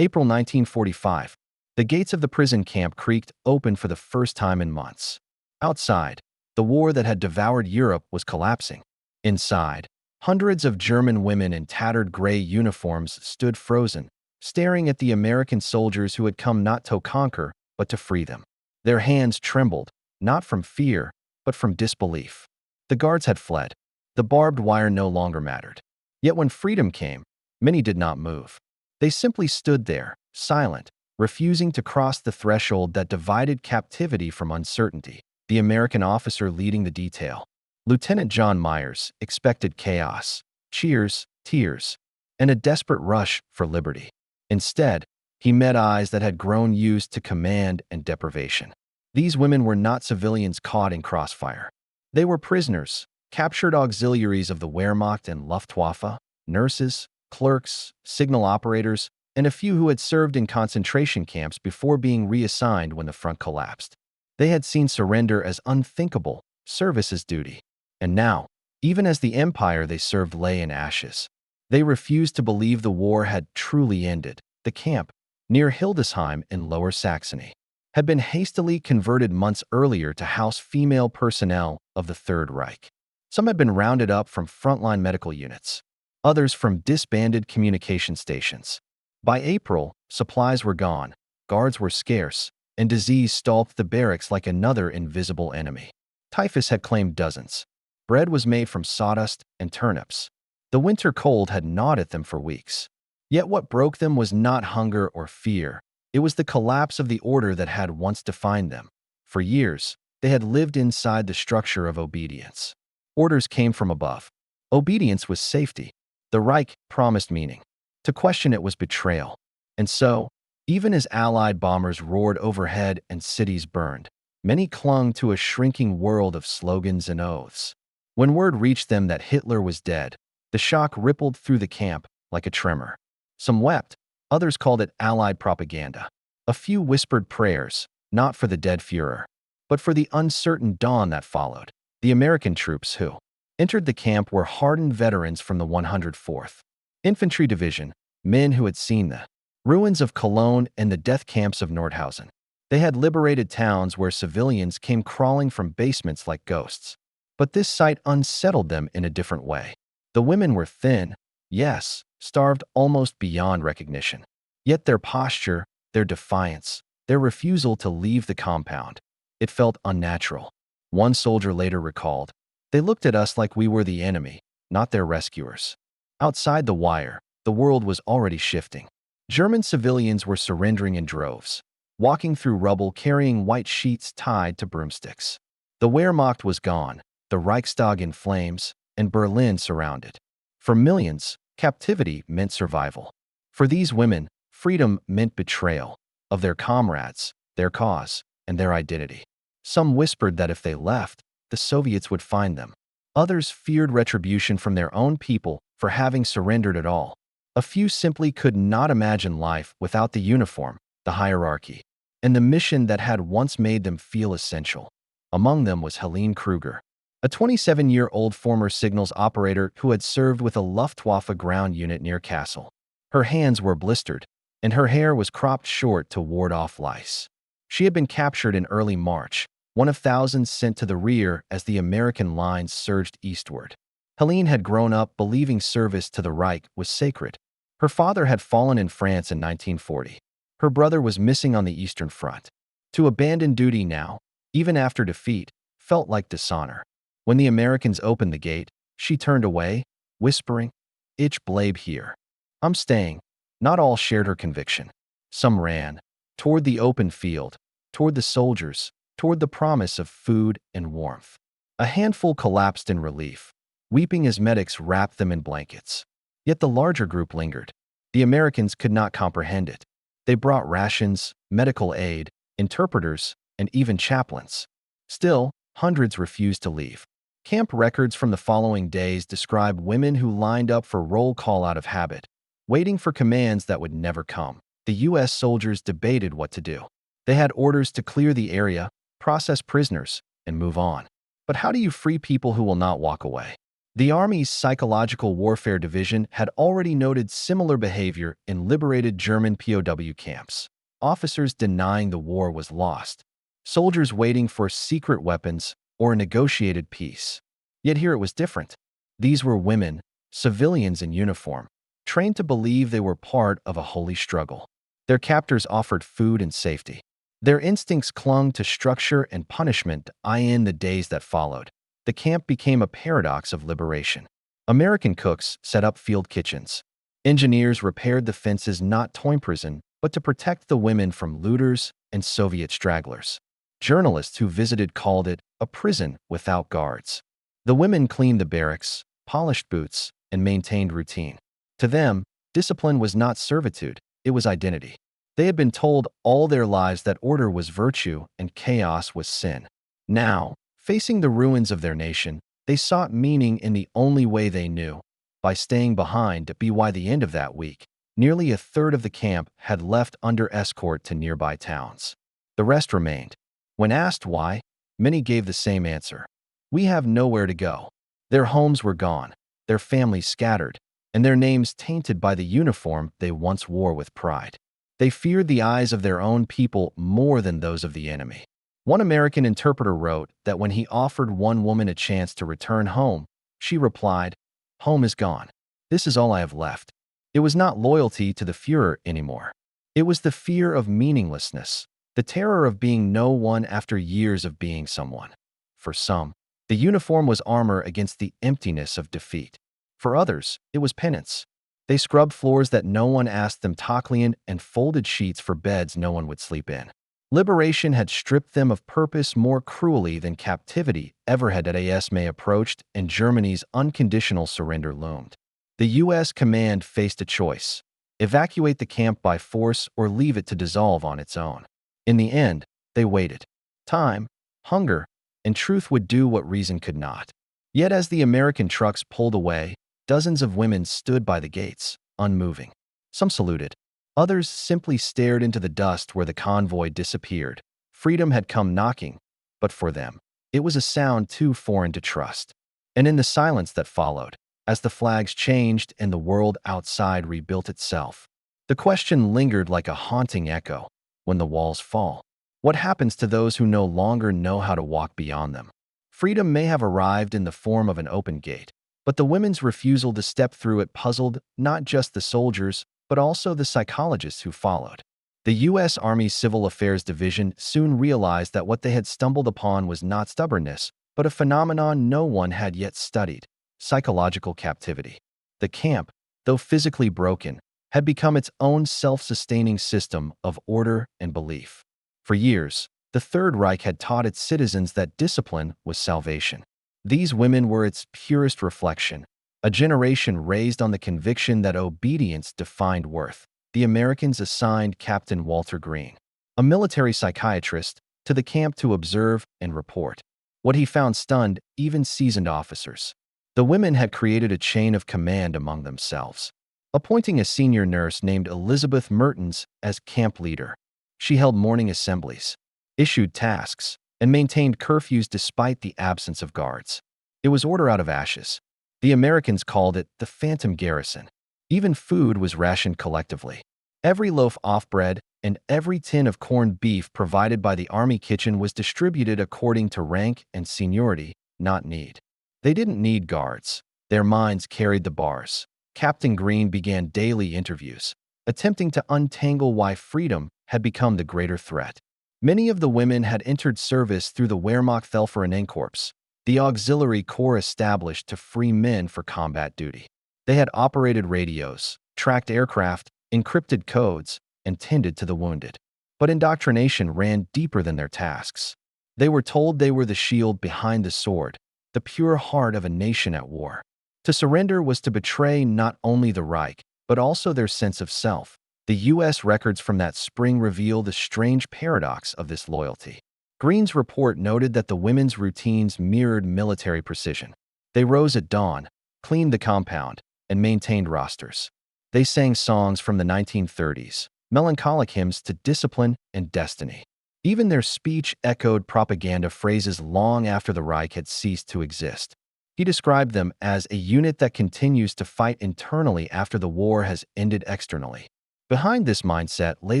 April 1945. The gates of the prison camp creaked open for the first time in months. Outside, the war that had devoured Europe was collapsing. Inside, hundreds of German women in tattered gray uniforms stood frozen, staring at the American soldiers who had come not to conquer, but to free them. Their hands trembled, not from fear, but from disbelief. The guards had fled. The barbed wire no longer mattered. Yet when freedom came, many did not move. They simply stood there, silent, refusing to cross the threshold that divided captivity from uncertainty. The American officer leading the detail, Lieutenant John Myers, expected chaos, cheers, tears, and a desperate rush for liberty. Instead, he met eyes that had grown used to command and deprivation. These women were not civilians caught in crossfire. They were prisoners, captured auxiliaries of the Wehrmacht and Luftwaffe, nurses, clerks, signal operators, and a few who had served in concentration camps before being reassigned when the front collapsed. They had seen surrender as unthinkable, service as duty. And now, even as the empire they served lay in ashes, they refused to believe the war had truly ended. The camp, near Hildesheim in Lower Saxony, had been hastily converted months earlier to house female personnel of the Third Reich. Some had been rounded up from frontline medical units, others from disbanded communication stations. By April, supplies were gone, guards were scarce, and disease stalked the barracks like another invisible enemy. Typhus had claimed dozens. Bread was made from sawdust and turnips. The winter cold had gnawed at them for weeks. Yet what broke them was not hunger or fear. It was the collapse of the order that had once defined them. For years, they had lived inside the structure of obedience. Orders came from above. Obedience was safety. The Reich promised meaning. To question it was betrayal. And so, even as Allied bombers roared overhead and cities burned, many clung to a shrinking world of slogans and oaths. When word reached them that Hitler was dead, the shock rippled through the camp like a tremor. Some wept, others called it Allied propaganda. A few whispered prayers, not for the dead Führer, but for the uncertain dawn that followed. The American troops who entered the camp were hardened veterans from the 104th Infantry Division, men who had seen the ruins of Cologne and the death camps of Nordhausen. They had liberated towns where civilians came crawling from basements like ghosts. But this sight unsettled them in a different way. The women were thin, yes, starved almost beyond recognition. Yet their posture, their defiance, their refusal to leave the compound, it felt unnatural. One soldier later recalled, "They looked at us like we were the enemy, not their rescuers." Outside the wire, the world was already shifting. German civilians were surrendering in droves, walking through rubble carrying white sheets tied to broomsticks. The Wehrmacht was gone, the Reichstag in flames, and Berlin surrounded. For millions, captivity meant survival. For these women, freedom meant betrayal of their comrades, their cause, and their identity. Some whispered that if they left, the Soviets would find them. Others feared retribution from their own people for having surrendered at all. A few simply could not imagine life without the uniform, the hierarchy, and the mission that had once made them feel essential. Among them was Helene Kruger, a 27-year-old former signals operator who had served with a Luftwaffe ground unit near Kassel. Her hands were blistered, and her hair was cropped short to ward off lice. She had been captured in early March, one of thousands sent to the rear as the American lines surged eastward. Helene had grown up believing service to the Reich was sacred. Her father had fallen in France in 1940. Her brother was missing on the Eastern Front. To abandon duty now, even after defeat, felt like dishonor. When the Americans opened the gate, she turned away, whispering, "Ich bleib hier. I'm staying." Not all shared her conviction. Some ran, toward the open field, toward the soldiers, toward the promise of food and warmth. A handful collapsed in relief, weeping as medics wrapped them in blankets. Yet the larger group lingered. The Americans could not comprehend it. They brought rations, medical aid, interpreters, and even chaplains. Still, hundreds refused to leave. Camp records from the following days describe women who lined up for roll call out of habit, waiting for commands that would never come. The U.S. soldiers debated what to do. They had orders to clear the area, process prisoners, and move on. But how do you free people who will not walk away? The Army's Psychological Warfare Division had already noted similar behavior in liberated German POW camps. Officers denying the war was lost, soldiers waiting for secret weapons or a negotiated peace. Yet here it was different. These were women, civilians in uniform, trained to believe they were part of a holy struggle. Their captors offered food and safety. Their instincts clung to structure and punishment in the days that followed. The camp became a paradox of liberation. American cooks set up field kitchens. Engineers repaired the fences not to imprison, but to protect the women from looters and Soviet stragglers. Journalists who visited called it a prison without guards. The women cleaned the barracks, polished boots, and maintained routine. To them, discipline was not servitude, it was identity. They had been told all their lives that order was virtue and chaos was sin. Now, facing the ruins of their nation, they sought meaning in the only way they knew, by staying behind. By the end of that week, nearly a third of the camp had left under escort to nearby towns. The rest remained. When asked why, many gave the same answer. We have nowhere to go. Their homes were gone, their families scattered, and their names tainted by the uniform they once wore with pride. They feared the eyes of their own people more than those of the enemy. One American interpreter wrote that when he offered one woman a chance to return home, she replied, "Home is gone. This is all I have left." It was not loyalty to the Führer anymore. It was the fear of meaninglessness, the terror of being no one after years of being someone. For some, the uniform was armor against the emptiness of defeat. For others, it was penance. They scrubbed floors that no one asked them to clean and folded sheets for beds no one would sleep in. Liberation had stripped them of purpose more cruelly than captivity ever had. As May approached and Germany's unconditional surrender loomed, the U.S. command faced a choice: evacuate the camp by force or leave it to dissolve on its own. In the end, they waited. Time, hunger, and truth would do what reason could not. Yet as the American trucks pulled away, dozens of women stood by the gates, unmoving. Some saluted. Others simply stared into the dust where the convoy disappeared. Freedom had come knocking, but for them, it was a sound too foreign to trust. And in the silence that followed, as the flags changed and the world outside rebuilt itself, the question lingered like a haunting echo: when the walls fall, what happens to those who no longer know how to walk beyond them? Freedom may have arrived in the form of an open gate, but the women's refusal to step through it puzzled not just the soldiers, but also the psychologists who followed. The U.S. Army Civil Affairs Division soon realized that what they had stumbled upon was not stubbornness, but a phenomenon no one had yet studied: psychological captivity. The camp, though physically broken, had become its own self-sustaining system of order and belief. For years, the Third Reich had taught its citizens that discipline was salvation. These women were its purest reflection, a generation raised on the conviction that obedience defined worth. The Americans assigned Captain Walter Green, a military psychiatrist, to the camp to observe and report. What he found stunned even seasoned officers. The women had created a chain of command among themselves, appointing a senior nurse named Elizabeth Mertens as camp leader. She held morning assemblies, issued tasks, and maintained curfews despite the absence of guards. It was order out of ashes. The Americans called it the phantom garrison. Even food was rationed collectively. Every loaf of bread and every tin of corned beef provided by the army kitchen was distributed according to rank and seniority, not need. They didn't need guards. Their minds carried the bars. Captain Green began daily interviews, attempting to untangle why freedom had become the greater threat. Many of the women had entered service through the Wehrmachthelferinnenkorps, the auxiliary corps established to free men for combat duty. They had operated radios, tracked aircraft, encrypted codes, and tended to the wounded. But indoctrination ran deeper than their tasks. They were told they were the shield behind the sword, the pure heart of a nation at war. To surrender was to betray not only the Reich, but also their sense of self. The U.S. records from that spring reveal the strange paradox of this loyalty. Green's report noted that the women's routines mirrored military precision. They rose at dawn, cleaned the compound, and maintained rosters. They sang songs from the 1930s, melancholic hymns to discipline and destiny. Even their speech echoed propaganda phrases long after the Reich had ceased to exist. He described them as a unit that continues to fight internally after the war has ended externally. Behind this mindset lay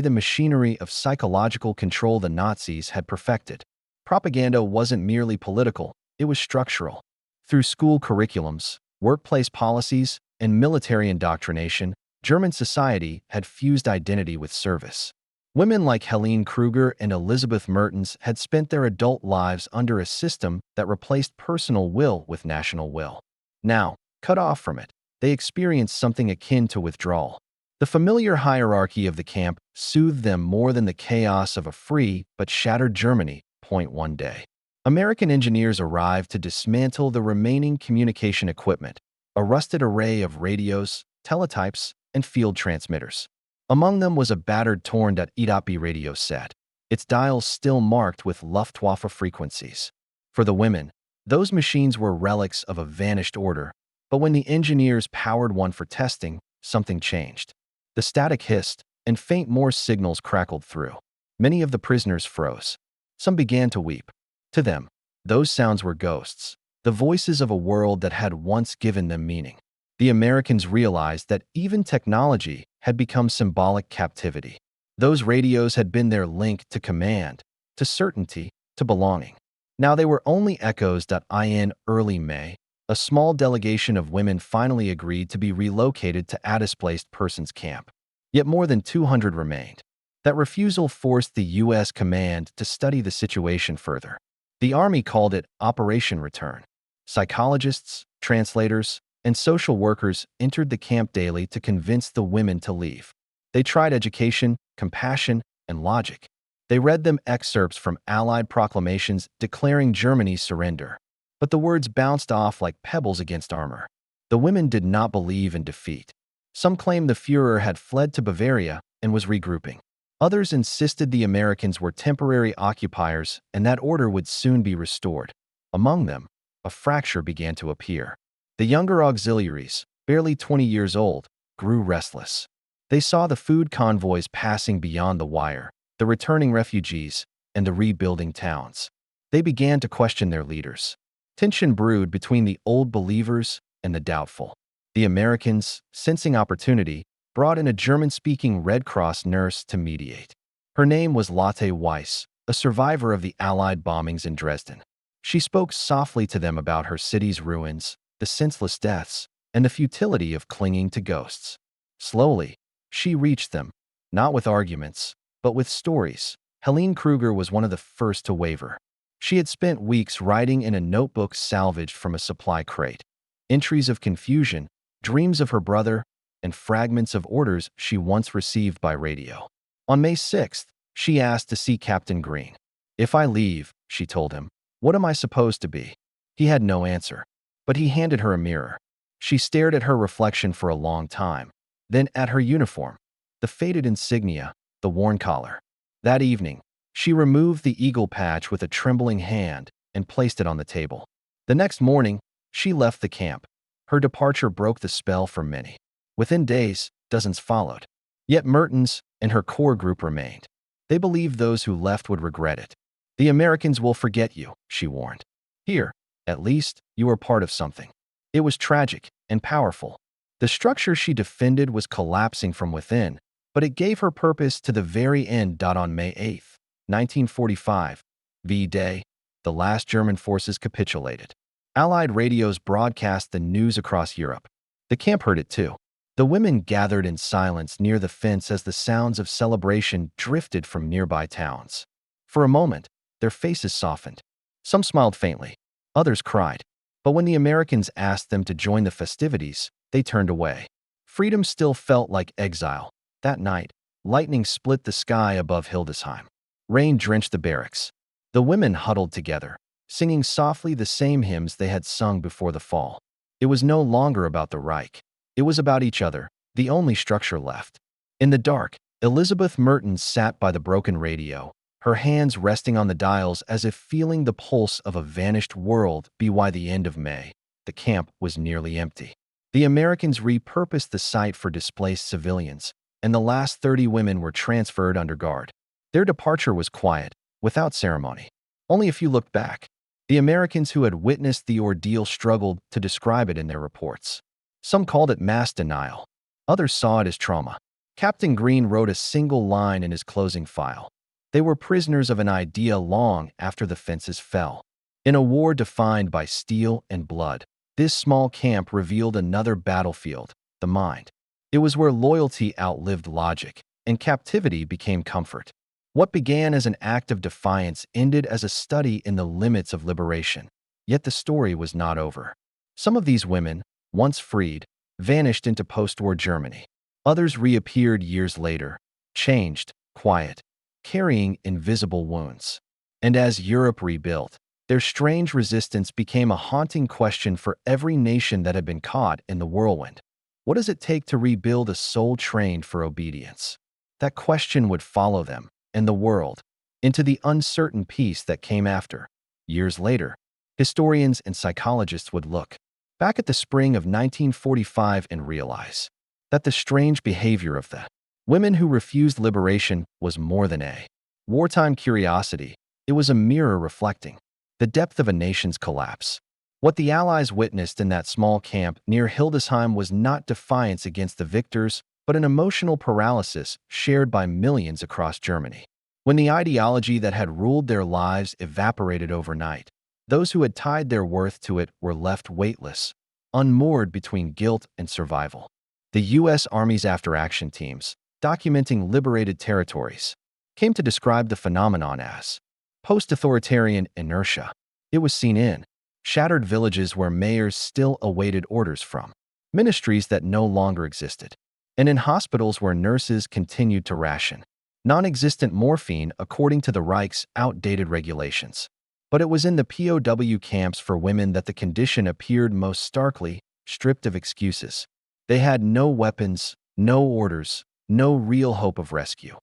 the machinery of psychological control the Nazis had perfected. Propaganda wasn't merely political, it was structural. Through school curriculums, workplace policies, and military indoctrination, German society had fused identity with service. Women like Helene Kruger and Elizabeth Mertens had spent their adult lives under a system that replaced personal will with national will. Now, cut off from it, they experienced something akin to withdrawal. The familiar hierarchy of the camp soothed them more than the chaos of a free but shattered Germany. One day, American engineers arrived to dismantle the remaining communication equipment, a rusted array of radios, teletypes, and field transmitters. Among them was a battered torn.EDOP radio set, its dials still marked with Luftwaffe frequencies. For the women, those machines were relics of a vanished order, but when the engineers powered one for testing, something changed. The static hissed, and faint Morse signals crackled through. Many of the prisoners froze. Some began to weep. To them, those sounds were ghosts, the voices of a world that had once given them meaning. The Americans realized that even technology had become symbolic captivity. Those radios had been their link to command, to certainty, to belonging. Now they were only echoes. In early May, a small delegation of women finally agreed to be relocated to a displaced persons camp. Yet more than 200 remained. That refusal forced the U.S. command to study the situation further. The Army called it Operation Return. Psychologists, translators, and social workers entered the camp daily to convince the women to leave. They tried education, compassion, and logic. They read them excerpts from Allied proclamations declaring Germany's surrender. But the words bounced off like pebbles against armor. The women did not believe in defeat. Some claimed the Führer had fled to Bavaria and was regrouping. Others insisted the Americans were temporary occupiers and that order would soon be restored. Among them, a fracture began to appear. The younger auxiliaries, barely 20 years old, grew restless. They saw the food convoys passing beyond the wire, the returning refugees, and the rebuilding towns. They began to question their leaders. Tension brewed between the old believers and the doubtful. The Americans, sensing opportunity, brought in a German-speaking Red Cross nurse to mediate. Her name was Lotte Weiss, a survivor of the Allied bombings in Dresden. She spoke softly to them about her city's ruins, the senseless deaths, and the futility of clinging to ghosts. Slowly, she reached them, not with arguments, but with stories. Helene Kruger was one of the first to waver. She had spent weeks writing in a notebook salvaged from a supply crate. Entries of confusion, dreams of her brother, and fragments of orders she once received by radio. On May 6th, she asked to see Captain Green. "If I leave," she told him, "what am I supposed to be?" He had no answer, but he handed her a mirror. She stared at her reflection for a long time, then at her uniform, the faded insignia, the worn collar. That evening, she removed the eagle patch with a trembling hand and placed it on the table. The next morning, she left the camp. Her departure broke the spell for many. Within days, dozens followed. Yet Mertens and her core group remained. They believed those who left would regret it. "The Americans will forget you," she warned. "Here, at least, you are part of something." It was tragic and powerful. The structure she defended was collapsing from within, but it gave her purpose to the very end. On May 8, 1945, V-Day, the last German forces capitulated. Allied radios broadcast the news across Europe. The camp heard it too. The women gathered in silence near the fence as the sounds of celebration drifted from nearby towns. For a moment, their faces softened. Some smiled faintly. Others cried. But when the Americans asked them to join the festivities, they turned away. Freedom still felt like exile. That night, lightning split the sky above Hildesheim. Rain drenched the barracks. The women huddled together, singing softly the same hymns they had sung before the fall. It was no longer about the Reich. It was about each other, the only structure left. In the dark, Elizabeth Mertens sat by the broken radio, her hands resting on the dials as if feeling the pulse of a vanished world. By the end of May, the camp was nearly empty. The Americans repurposed the site for displaced civilians, and the last 30 women were transferred under guard. Their departure was quiet, without ceremony. Only a few looked back. The Americans who had witnessed the ordeal struggled to describe it in their reports. Some called it mass denial. Others saw it as trauma. Captain Green wrote a single line in his closing file. They were prisoners of an idea long after the fences fell. In a war defined by steel and blood, this small camp revealed another battlefield, the mind. It was where loyalty outlived logic, and captivity became comfort. What began as an act of defiance ended as a study in the limits of liberation. Yet the story was not over. Some of these women, once freed, vanished into post-war Germany. Others reappeared years later, changed, quiet, carrying invisible wounds. And as Europe rebuilt, their strange resistance became a haunting question for every nation that had been caught in the whirlwind. What does it take to rebuild a soul trained for obedience? That question would follow them, and the world, into the uncertain peace that came after. Years later, historians and psychologists would look back at the spring of 1945 and realize that the strange behavior of the women who refused liberation was more than a wartime curiosity. It was a mirror reflecting the depth of a nation's collapse. What the Allies witnessed in that small camp near Hildesheim was not defiance against the victors, but an emotional paralysis shared by millions across Germany. When the ideology that had ruled their lives evaporated overnight, those who had tied their worth to it were left weightless, unmoored between guilt and survival. The U.S. Army's after-action teams, documenting liberated territories, came to describe the phenomenon as post-authoritarian inertia. It was seen in shattered villages where mayors still awaited orders from ministries that no longer existed, and in hospitals where nurses continued to ration non-existent morphine according to the Reich's outdated regulations. But it was in the POW camps for women that the condition appeared most starkly, stripped of excuses. They had no weapons, no orders, no real hope of rescue.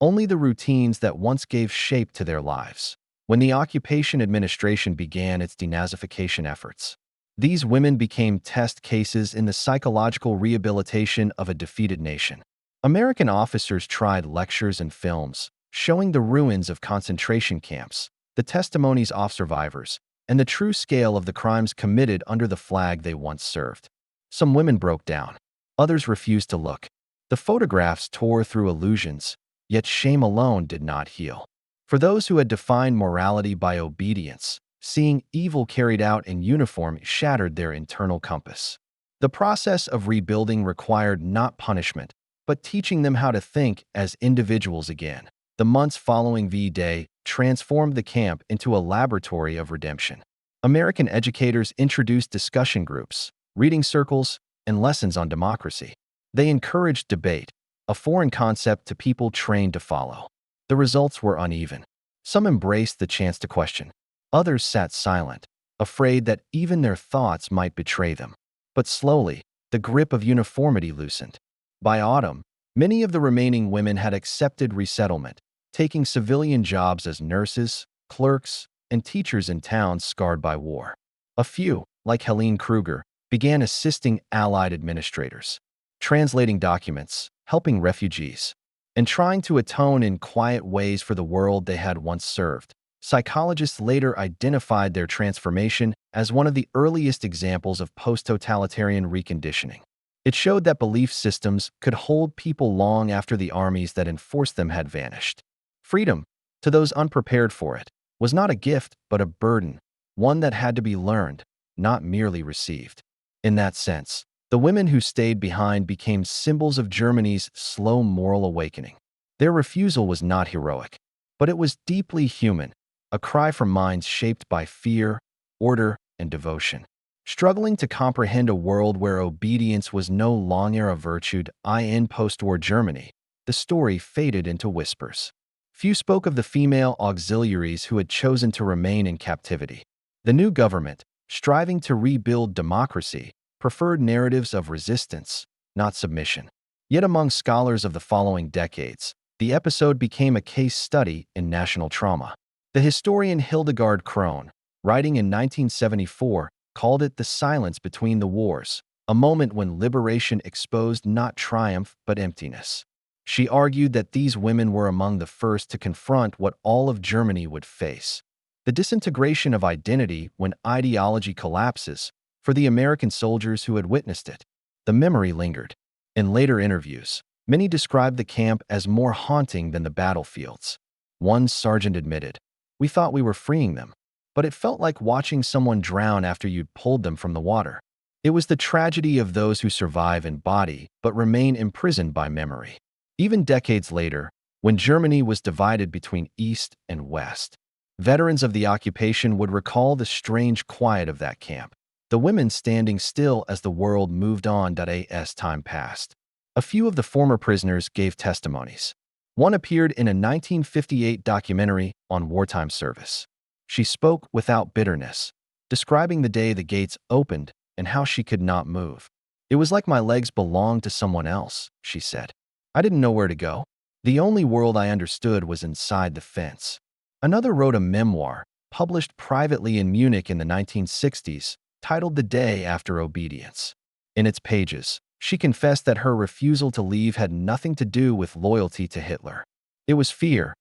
Only the routines that once gave shape to their lives. When the occupation administration began its denazification efforts, these women became test cases in the psychological rehabilitation of a defeated nation. American officers tried lectures and films showing the ruins of concentration camps, the testimonies of survivors, and the true scale of the crimes committed under the flag they once served. Some women broke down. Others refused to look. The photographs tore through illusions, yet shame alone did not heal. For those who had defined morality by obedience, seeing evil carried out in uniform shattered their internal compass. The process of rebuilding required not punishment, but teaching them how to think as individuals again. The months following V-Day transformed the camp into a laboratory of redemption. American educators introduced discussion groups, reading circles, and lessons on democracy. They encouraged debate, a foreign concept to people trained to follow. The results were uneven. Some embraced the chance to question. Others sat silent, afraid that even their thoughts might betray them. But slowly, the grip of uniformity loosened. By autumn, many of the remaining women had accepted resettlement, taking civilian jobs as nurses, clerks, and teachers in towns scarred by war. A few, like Helene Kruger, began assisting Allied administrators, translating documents, helping refugees, and trying to atone in quiet ways for the world they had once served. Psychologists later identified their transformation as one of the earliest examples of post-totalitarian reconditioning. It showed that belief systems could hold people long after the armies that enforced them had vanished. Freedom, to those unprepared for it, was not a gift but a burden, one that had to be learned, not merely received. In that sense, the women who stayed behind became symbols of Germany's slow moral awakening. Their refusal was not heroic, but it was deeply human, a cry for minds shaped by fear, order, and devotion. Struggling to comprehend a world where obedience was no longer a virtue in post-war Germany, the story faded into whispers. Few spoke of the female auxiliaries who had chosen to remain in captivity. The new government, striving to rebuild democracy, preferred narratives of resistance, not submission. Yet among scholars of the following decades, the episode became a case study in national trauma. The historian Hildegard Krohn, writing in 1974, called it the silence between the wars, a moment when liberation exposed not triumph but emptiness. She argued that these women were among the first to confront what all of Germany would face: The disintegration of identity when ideology collapses for the American soldiers who had witnessed it. The memory lingered. In later interviews, many described the camp as more haunting than the battlefields. One sergeant admitted, "We thought we were freeing them, but it felt like watching someone drown after you'd pulled them from the water." It was the tragedy of those who survive in body but remain imprisoned by memory. Even decades later, when Germany was divided between East and West, veterans of the occupation would recall the strange quiet of that camp, the women standing still as the world moved on as time passed. A few of the former prisoners gave testimonies. One appeared in a 1958 documentary on wartime service. She spoke without bitterness, describing the day the gates opened and how she could not move. "It was like my legs belonged to someone else," she said. "I didn't know where to go. The only world I understood was inside the fence." Another wrote a memoir, published privately in Munich in the 1960s, titled The Day After Obedience. In its pages, she confessed that her refusal to leave had nothing to do with loyalty to Hitler. It was fear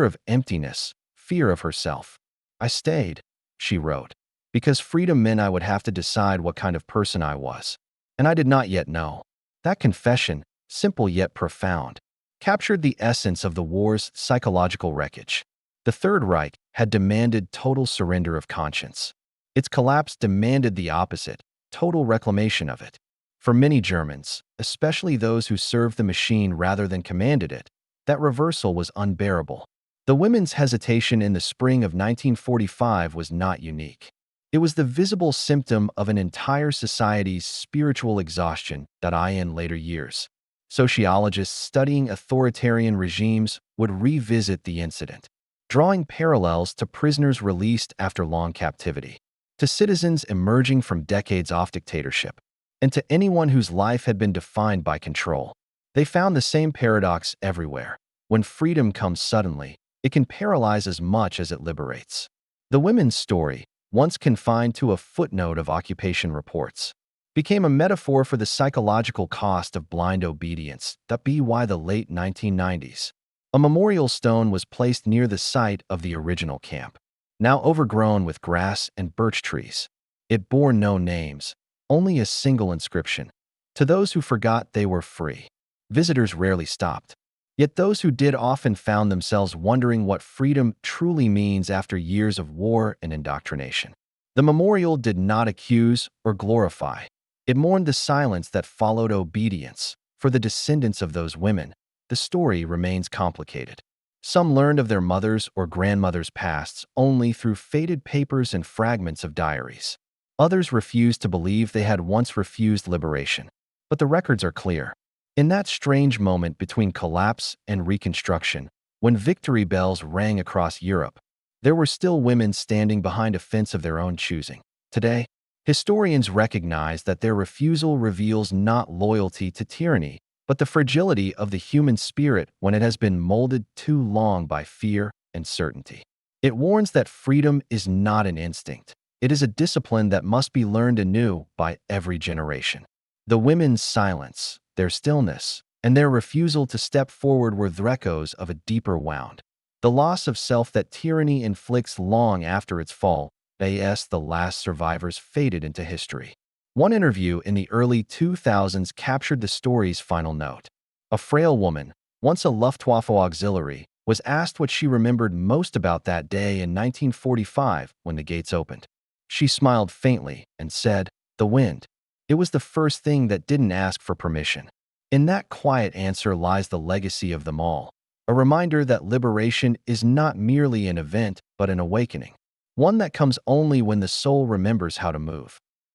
of emptiness, fear of herself. "I stayed," she wrote, "because freedom meant I would have to decide what kind of person I was. And I did not yet know." That confession, simple yet profound, captured the essence of the war's psychological wreckage. The Third Reich had demanded total surrender of conscience. Its collapse demanded the opposite, total reclamation of it. For many Germans, especially those who served the machine rather than commanded it, that reversal was unbearable. The women's hesitation in the spring of 1945 was not unique. It was the visible symptom of an entire society's spiritual exhaustion in later years. Sociologists studying authoritarian regimes would revisit the incident, drawing parallels to prisoners released after long captivity, to citizens emerging from decades of dictatorship, and to anyone whose life had been defined by control. They found the same paradox everywhere. When freedom comes suddenly, it can paralyze as much as it liberates. The women's story, once confined to a footnote of occupation reports, became a metaphor for the psychological cost of blind obedience. By the late 1990s, a memorial stone was placed near the site of the original camp, now overgrown with grass and birch trees. It bore no names, only a single inscription: "To those who forgot they were free." Visitors rarely stopped. Yet those who did often found themselves wondering what freedom truly means after years of war and indoctrination. The memorial did not accuse or glorify. It mourned the silence that followed obedience. For the descendants of those women, the story remains complicated. Some learned of their mothers' or grandmothers' pasts only through faded papers and fragments of diaries. Others refused to believe they had once refused liberation. But the records are clear. In that strange moment between collapse and reconstruction, when victory bells rang across Europe, there were still women standing behind a fence of their own choosing. Today, historians recognize that their refusal reveals not loyalty to tyranny, but the fragility of the human spirit when it has been molded too long by fear and certainty. It warns that freedom is not an instinct. It is a discipline that must be learned anew by every generation. The women's silence, their stillness, and their refusal to step forward were the echoes of a deeper wound. The loss of self that tyranny inflicts long after its fall. The last survivors faded into history. One interview in the early 2000s captured the story's final note. A frail woman, once a Luftwaffe auxiliary, was asked what she remembered most about that day in 1945 when the gates opened. She smiled faintly and said, "The wind." It was the first thing that didn't ask for permission. In that quiet answer lies the legacy of them all, a reminder that liberation is not merely an event but an awakening, one that comes only when the soul remembers how to move.